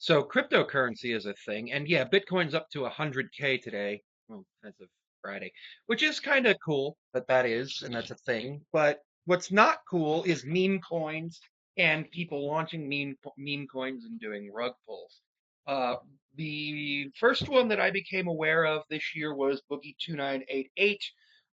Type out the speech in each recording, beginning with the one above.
So cryptocurrency is a thing, and yeah, Bitcoin's up to 100K today. Well, as of Friday, which is kind of cool that that is, and that's a thing. But what's not cool is meme coins and people launching meme coins and doing rug pulls. Uh, the first one that I became aware of this year was Boogie 2988,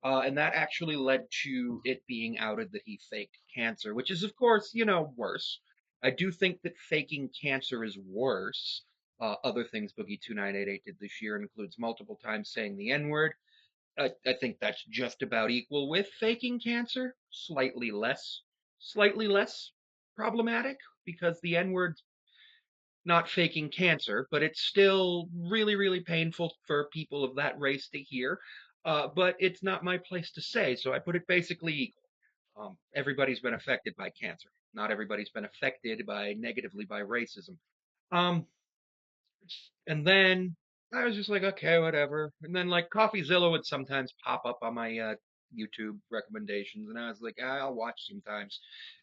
and that actually led to it being outed that he faked cancer, which is, of course, worse. I do think that faking cancer is worse. Other things Boogie2988 did this year includes multiple times saying the N word. I think that's just about equal with faking cancer. Slightly less problematic because the N word's not faking cancer, but it's still really, really painful for people of that race to hear. But it's not my place to say, so I put it basically equal. Everybody's been affected by cancer. Not everybody's been affected by negatively by racism. Um, and then I was just like, okay, whatever. And then like CoffeeZilla would sometimes pop up on my YouTube recommendations, and I was like, ah, I'll watch sometimes.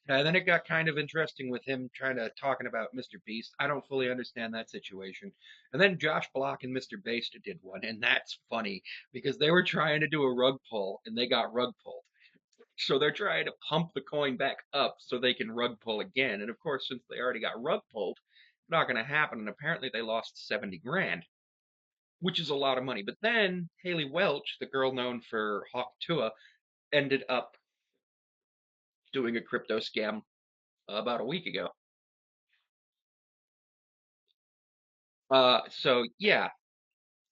And then it got kind of interesting with him trying to talking about Mr. Beast. I don't fully understand that situation. And then Josh Block and Mr. Beast did one, and that's funny because they were trying to do a rug pull and they got rug pulled. So they're trying to pump the coin back up so they can rug pull again. And of course, since they already got rug pulled, it's not going to happen. And apparently they lost 70 grand, which is a lot of money. But then Haley Welch, the girl known for Hawk Tuah, ended up doing a crypto scam about a week ago. So yeah,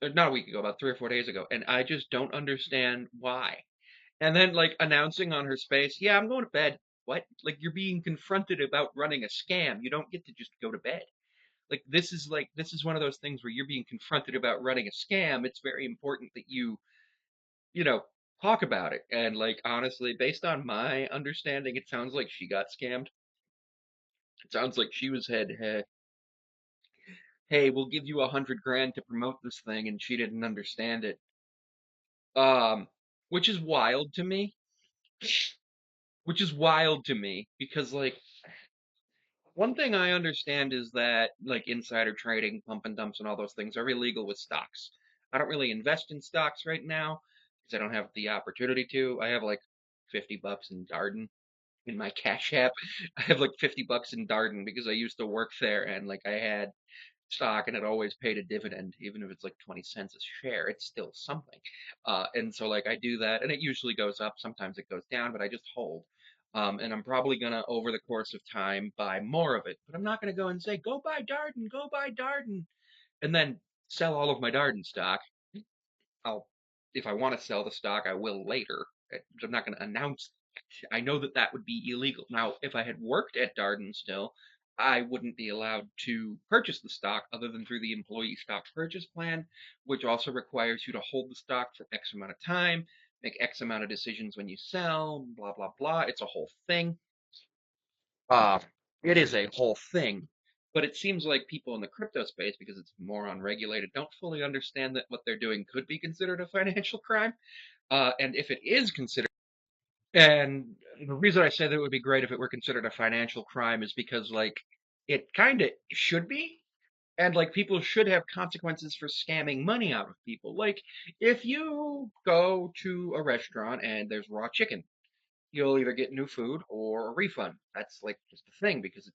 not a week ago, about 3 or 4 days ago. And I just don't understand why. And then like announcing on her space, yeah, I'm going to bed. What? Like you're being confronted about running a scam. You don't get to just go to bed. Like this is one of those things where you're being confronted about running a scam. It's very important that you know talk about it. And like honestly, based on my understanding, it sounds like she got scammed. It sounds like she was had hey, we'll give you 100 grand to promote this thing, and she didn't understand it. um which is wild to me, because like one thing I understand is that like insider trading, pump and dumps, and all those things are illegal with stocks. I don't really invest in stocks right now because I don't have the opportunity to. I have like $50 in Darden in my Cash App. I have like $50 in Darden because I used to work there and like I had stock and it always paid a dividend, even if it's like 20 cents a share, it's still something. And so like I do that and it usually goes up. Sometimes it goes down, but I just hold. And I'm probably gonna, over the course of time, buy more of it. But I'm not gonna go and say, go buy Darden, and then sell all of my Darden stock. I'll, if I want to sell the stock, I will later. I'm not going to announce. I know that that would be illegal. Now, if I had worked at Darden still, I wouldn't be allowed to purchase the stock other than through the employee stock purchase plan, which also requires you to hold the stock for X amount of time, make X amount of decisions when you sell, blah, blah, blah. It's a whole thing. Uh, it is a whole thing. But it seems like people in the crypto space, because it's more unregulated, don't fully understand that what they're doing could be considered a financial crime. And if it is considered, and the reason I say that it would be great if it were considered a financial crime is because, like, it kind of should be. And, like, people should have consequences for scamming money out of people. Like, if you go to a restaurant and there's raw chicken, you'll either get new food or a refund. That's like just a thing because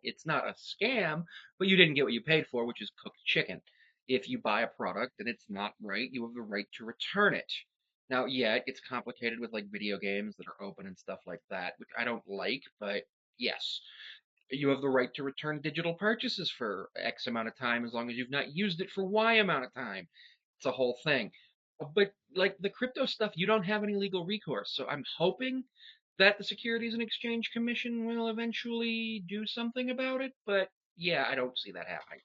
it's not a scam, but you didn't get what you paid for, which is cooked chicken. If you buy a product and it's not right, you have the right to return it. Now, yeah, it gets complicated with like video games that are open and stuff like that, which I don't like, but yes, you have the right to return digital purchases for X amount of time as long as you've not used it for Y amount of time. It's a whole thing. But like the crypto stuff, you don't have any legal recourse. So I'm hoping that the Securities and Exchange Commission will eventually do something about it. But yeah, I don't see that happening.